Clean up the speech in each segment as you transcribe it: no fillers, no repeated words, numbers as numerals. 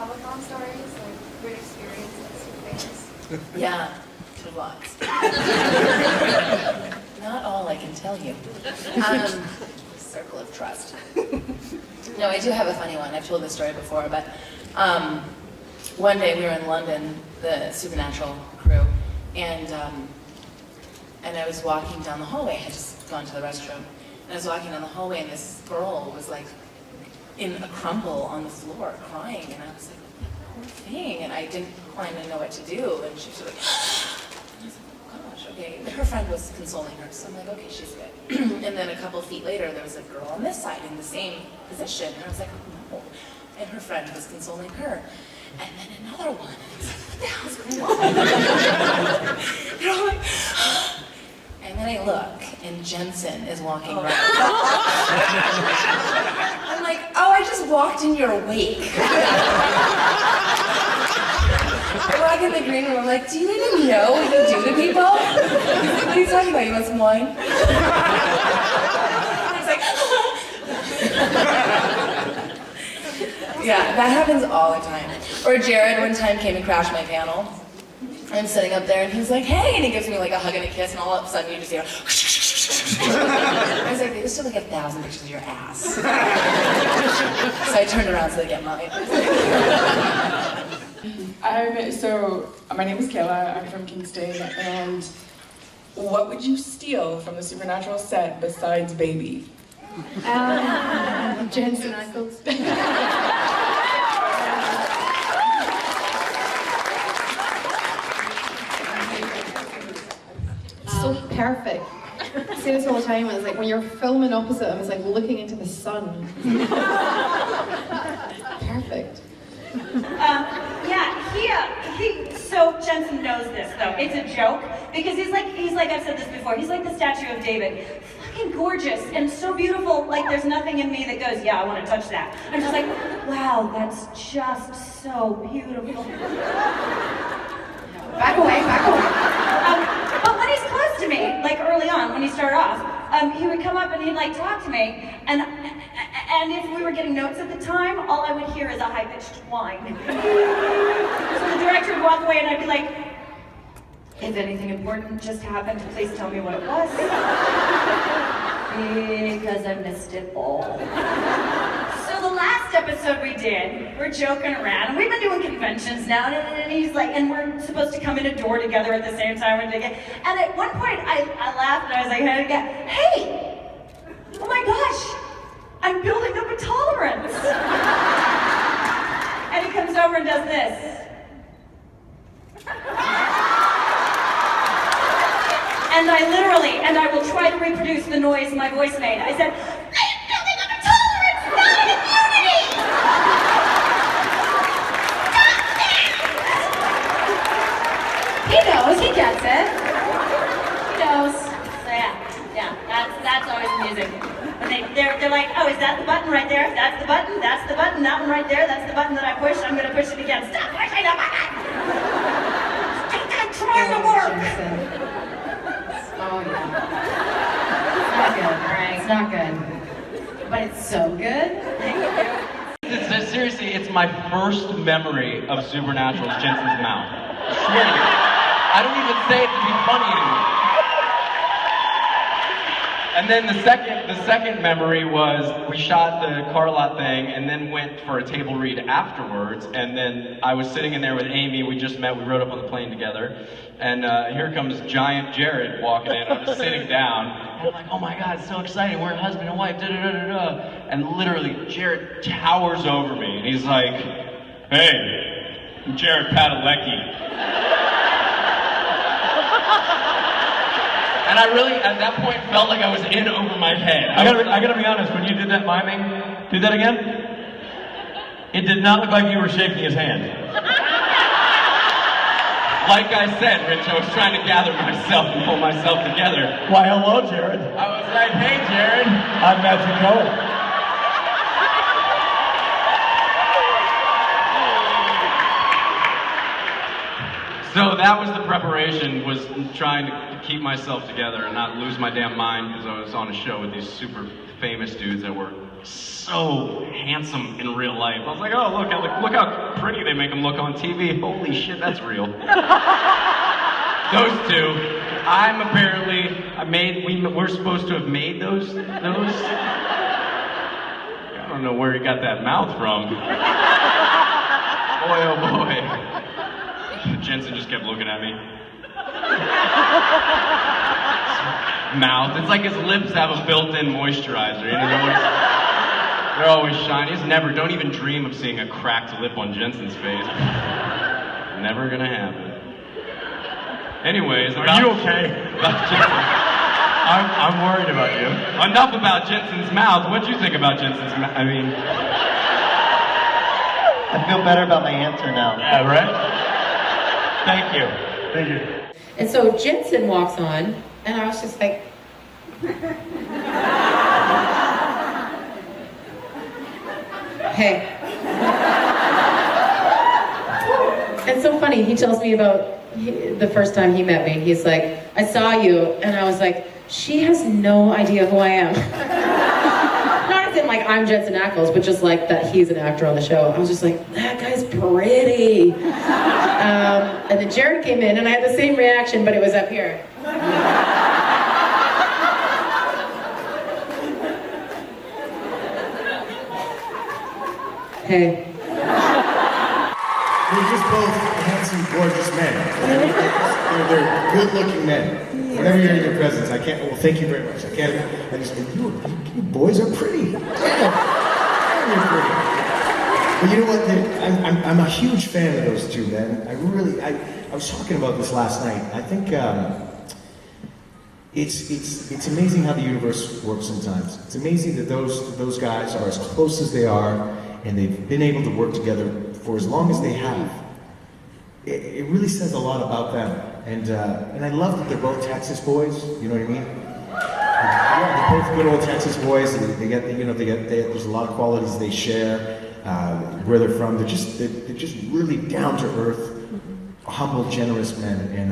Comic-Con stories, like weird experiences with fans? Yeah, lots. Not all I can tell you. Circle of trust. No, I do have a funny one. I've told this story before, but one day we were in London, the Supernatural crew, and I was walking down the hallway. I had just gone to the restroom, and I was walking down the hallway, and this girl was like in a crumple on the floor, crying, and I was like, poor thing, and I didn't quite know what to do, and she was like, and I was like, oh gosh, okay. Her friend was consoling her, so I'm like, okay, she's good. And then a couple feet later, there was a girl on this side in the same position, and I was like, oh no. And her friend was consoling her. And then another one, and I was like, what the hell's going on? And I'm like, and then I look, and Jensen is walking right. I'm like, oh, I just walked in your wake. I walk in the green room, I'm like, do you even know what you do to people? He's like, what are you talking about? You want some wine? I was like, yeah, that happens all the time. Or Jared one time came and crashed my panel. I'm sitting up there and he's like, hey, and he gives me like a hug and a kiss, and all of a sudden you just hear, I was like, they just took like 1,000 pictures of your ass. So I turned around so they get mine. My name is Kayla, I'm from Kingston, and what would you steal from the Supernatural set besides Baby? Jensen Ackles. So perfect. I say this all the time. It's like when you're filming opposite him, it's like looking into the sun. Perfect. So Jensen knows this though. It's a joke because he's like I've said this before. He's like the statue of David, fucking gorgeous and so beautiful. Like there's nothing in me that goes, yeah, I want to touch that. I'm just like, wow, that's just so beautiful. Back away, back away. But when he's close to me, like early on when he started off, he would come up and he'd like talk to me, and if we were getting notes at the time, all I would hear is a high-pitched whine. So the director would walk away and I'd be like, if anything important just happened, please tell me what it was. Because I missed it all. So the last episode we did, we're joking around, and we've been doing conventions now, and he's like, and we're supposed to come in a door together at the same time. And at one point, I laughed, and I was like, hey, oh my gosh, I'm building up a tolerance. And he comes over and does this. And I will try to reproduce the noise my voice made. I said, I'm building up a tolerance, not an immunity! He knows, he gets it. He knows. So yeah, that's always amusing. When they're like, oh, is that the button right there? That's the button, that one right there, that's the button that I pushed, I'm gonna push it again. Stop pushing the button! I'm trying to work! Oh yeah. It's not good, alright? It's not good. But it's so good. Seriously, it's my first memory of Supernatural's Jensen's mouth. I swear to God. I don't even say it to be funny anymore. And then the second memory was we shot the car lot thing and then went for a table read afterwards, and then I was sitting in there with Amy. We just met, we rode up on the plane together, and here comes giant Jared walking in. I'm just sitting down, and I'm like, oh my God, it's so exciting, we're husband and wife, da-da-da-da-da. And literally, Jared towers over me, and he's like, hey, I'm Jared Padalecki. And I really, at that point, felt like I was in over my head. I gotta be honest, when you did that miming, do that again? It did not look like you were shaking his hand. Like I said, Rich, I was trying to gather myself and pull myself together. Why, hello, Jared. I was like, hey, Jared. I'm Magic Cohen. So that was the preparation, was trying to keep myself together and not lose my damn mind because I was on a show with these super famous dudes that were so handsome in real life. I was like, oh, look how pretty they make them look on TV. Holy shit, that's real. Those two. We're supposed to have made those. I don't know where he got that mouth from. Boy, oh boy. Jensen just kept looking at me. Mouth. It's like his lips have a built-in moisturizer. You know, they're always shiny. Don't even dream of seeing a cracked lip on Jensen's face. Never gonna happen. Anyways, Are you okay? About Jensen. I'm worried about you. Enough about Jensen's mouth. What'd you think about Jensen's mouth? I mean, I feel better about my answer now. Yeah, right? Thank you. Thank you. And so Jensen walks on, and I was just like, hey. It's so funny, he tells me about the first time he met me. He's like, I saw you, and I was like, she has no idea who I am. Not as in like I'm Jensen Ackles, but just like that he's an actor on the show. I was just like, that guy's pretty. And then Jared came in, and I had the same reaction, but it was up here. Hey. They're just both handsome, gorgeous men. They're good-looking men. Whenever you're in their presence, I can't. Well, thank you very much. I just go, you boys are pretty. Yeah, you're pretty. But you know what? I'm a huge fan of those two men. I was talking about this last night. I think it's amazing how the universe works sometimes. It's amazing that those guys are as close as they are, and they've been able to work together for as long as they have. It really says a lot about them. And I love that they're both Texas boys. You know what I mean? Yeah, they're both good old Texas boys. There's a lot of qualities they share. Where they're from, they're just really down to earth, humble, generous men, and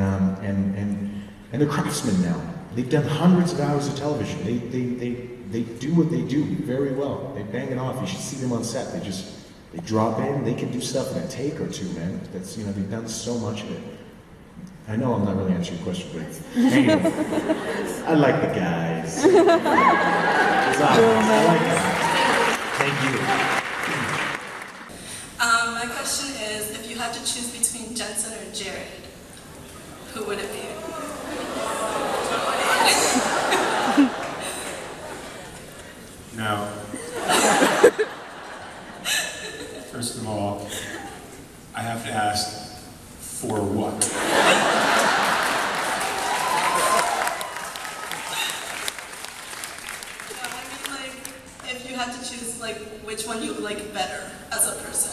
they're craftsmen now. They've done hundreds of hours of television. They do what they do very well. They bang it off. You should see them on set. They drop in. They can do stuff in a take or two, man. They've done so much of it. I know I'm not really answering your question, but anyway, I like the guys. I like them. Thank you. My question is, if you had to choose between Jensen or Jared, who would it be? Now, first of all, I have to ask, for what? If you had to choose, which one you like better as a person.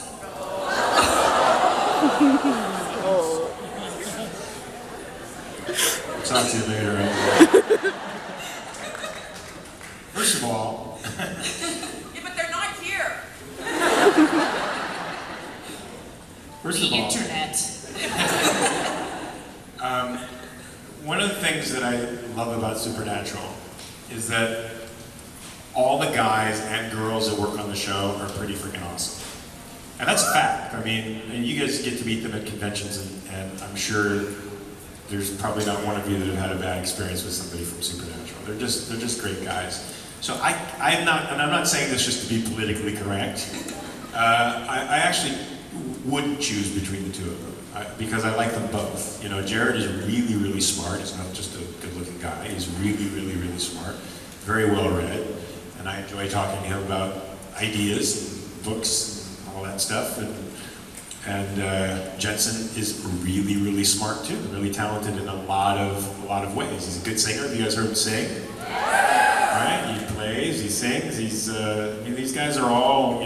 Talk to you later. First of all, Yeah, but they're not here. First of all, internet. One of the things that I love about Supernatural is that all the guys and girls that work on the show are pretty freaking awesome. And that's a fact. I mean, you guys get to meet them at conventions, and I'm sure there's probably not one of you that have had a bad experience with somebody from Supernatural. They're just great guys. So I'm not saying this just to be politically correct. I actually would choose between the two of them because I like them both. You know, Jared is really, really smart. He's not just a good-looking guy. He's really, really, really smart, very well-read, and I enjoy talking to him about ideas and books and all that stuff. And Jensen is really, really smart too. Really talented in a lot of ways. He's a good singer. Have you guys heard him sing? Right? He plays. He sings. These guys are all,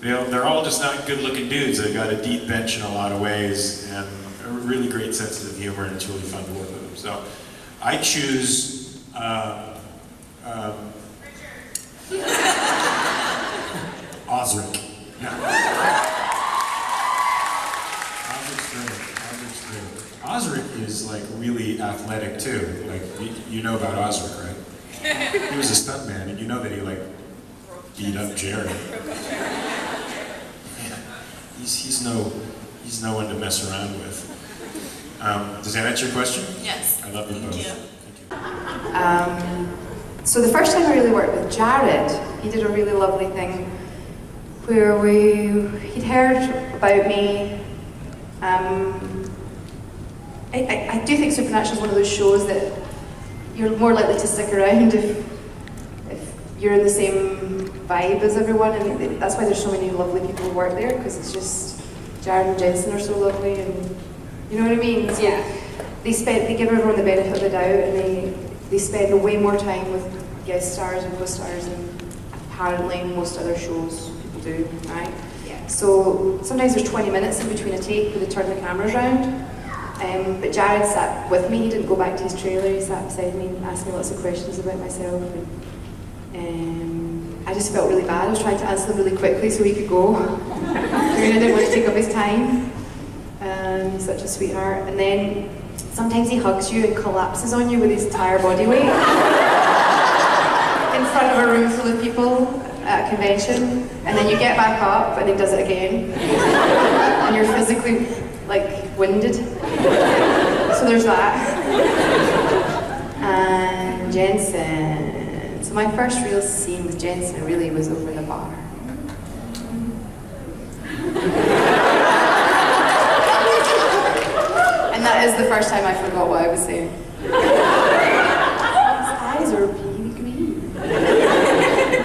they're all just not good-looking dudes. They've got a deep bench in a lot of ways and a really great sense of humor, and it's really fun to work with them. So I choose Osric. Osric is really athletic too. You know about Osric, right? He was a stuntman, and you know that he beat up Jared. He's no one to mess around with. Does that answer your question? Yes. I love you both. Thank you. So the first time I really worked with Jared, he did a really lovely thing where he'd heard about me. I do think Supernatural is one of those shows that you're more likely to stick around if you're in the same vibe as everyone, and that's why there's so many lovely people who work there, because it's just Jared and Jensen are so lovely, and you know what I mean? So Yeah. They give everyone the benefit of the doubt, and they spend way more time with guest stars and co-stars than apparently most other shows people do, right? Yeah. So sometimes there's 20 minutes in between a take where they turn the cameras around. But Jared sat with me, he didn't go back to his trailer, he sat beside me and asked me lots of questions about myself. And I just felt really bad. I was trying to answer them really quickly so he could go. I didn't want to take up his time. He's such a sweetheart. And then sometimes he hugs you and collapses on you with his entire body weight in front of a room full of people at a convention. And then you get back up and he does it again. And you're physically, winded. So there's that. And Jensen. So my first real scene with Jensen really was over in the bar. And that is the first time I forgot what I was saying. His eyes are really green.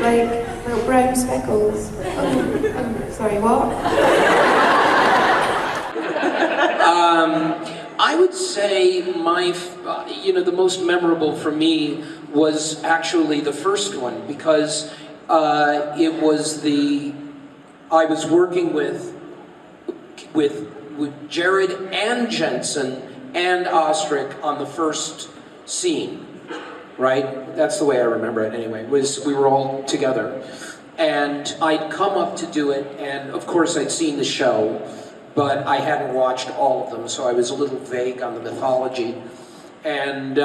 Like little brown speckles. Oh, sorry, what? I would say the most memorable for me was actually the first one, because I was working with Jared and Jensen and Ostrich on the first scene, right? That's the way I remember it anyway, we were all together. And I'd come up to do it, and of course I'd seen the show, but I hadn't watched all of them, so I was a little vague on the mythology. And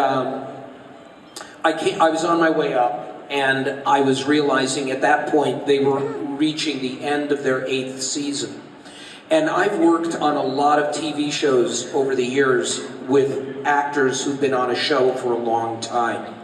I was on my way up, and I was realizing at that point they were reaching the end of their 8th season. And I've worked on a lot of TV shows over the years with actors who've been on a show for a long time.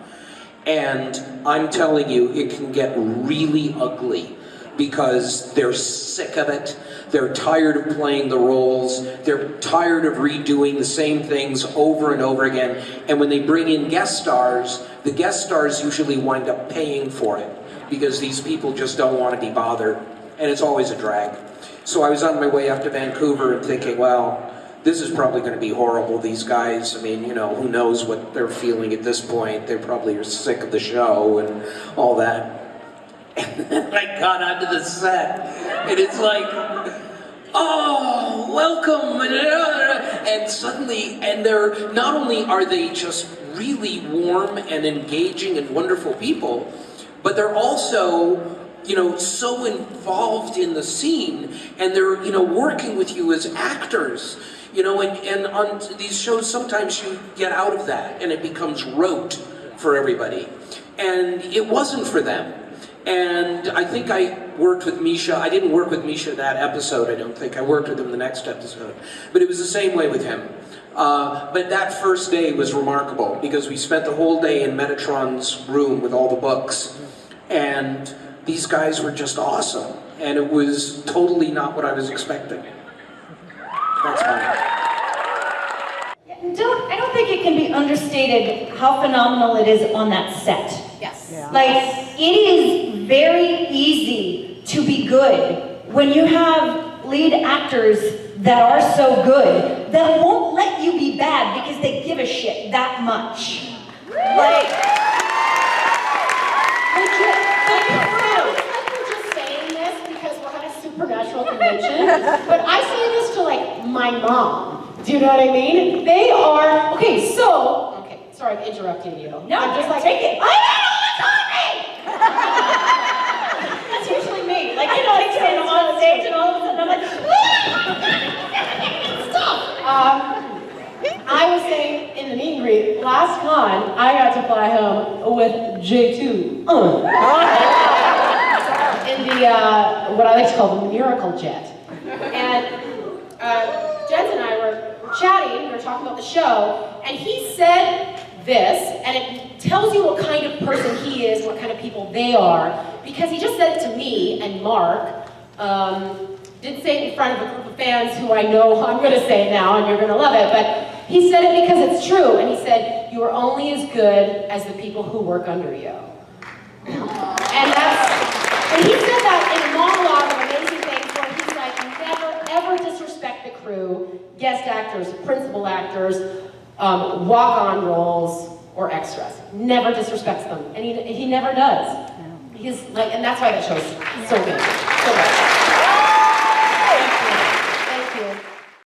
And I'm telling you, it can get really ugly because they're sick of it. They're tired of playing the roles. They're tired of redoing the same things over and over again. And when they bring in guest stars, the guest stars usually wind up paying for it because these people just don't want to be bothered. And it's always a drag. So I was on my way up to Vancouver and thinking, well, this is probably going to be horrible. These guys, I mean, who knows what they're feeling at this point. They probably are sick of the show and all that. And then I got onto the set, and it's like, oh, welcome, and suddenly, and they're, not only are they just really warm and engaging and wonderful people, but they're also, so involved in the scene, and they're, working with you as actors, and on these shows, sometimes you get out of that, and it becomes rote for everybody, and it wasn't for them. And I think I worked with Misha. I didn't work with Misha that episode, I don't think. I worked with him the next episode. But it was the same way with him. But that first day was remarkable because we spent the whole day in Metatron's room with all the books. And these guys were just awesome. And it was totally not what I was expecting. That's fine. I don't think it can be understated how phenomenal it is on that set. Yes. Yeah. Like, it is very easy to be good when you have lead actors that are so good that won't let you be bad because they give a shit that much. Like, I'm just saying this because we're at a Supernatural convention, but I say this to my mom. Do you know what I mean? They are, okay, sorry I'm interrupting you. No, I'm just take it. That's usually me. I'm on stage and all of a sudden I'm like, stop. I was saying in the meet and greet, last con, I got to fly home with J2. what I like to call the miracle jet. And Jens and I were chatting, we were talking about the show, and he said this, and it tells you what kind of person he is, what kind of people they are, because he just said it to me and Mark. Didn't say it in front of a group of fans who I know I'm going to say it now, and you're going to love it, but he said it because it's true, and he said, you are only as good as the people who work under you. And he said that in a monologue of Amazing Things where he's like, never ever disrespect the crew, guest actors, principal actors, walk-on roles, or extras. Never disrespects them, and he never does. He's like, and that's why that show's so good. So good.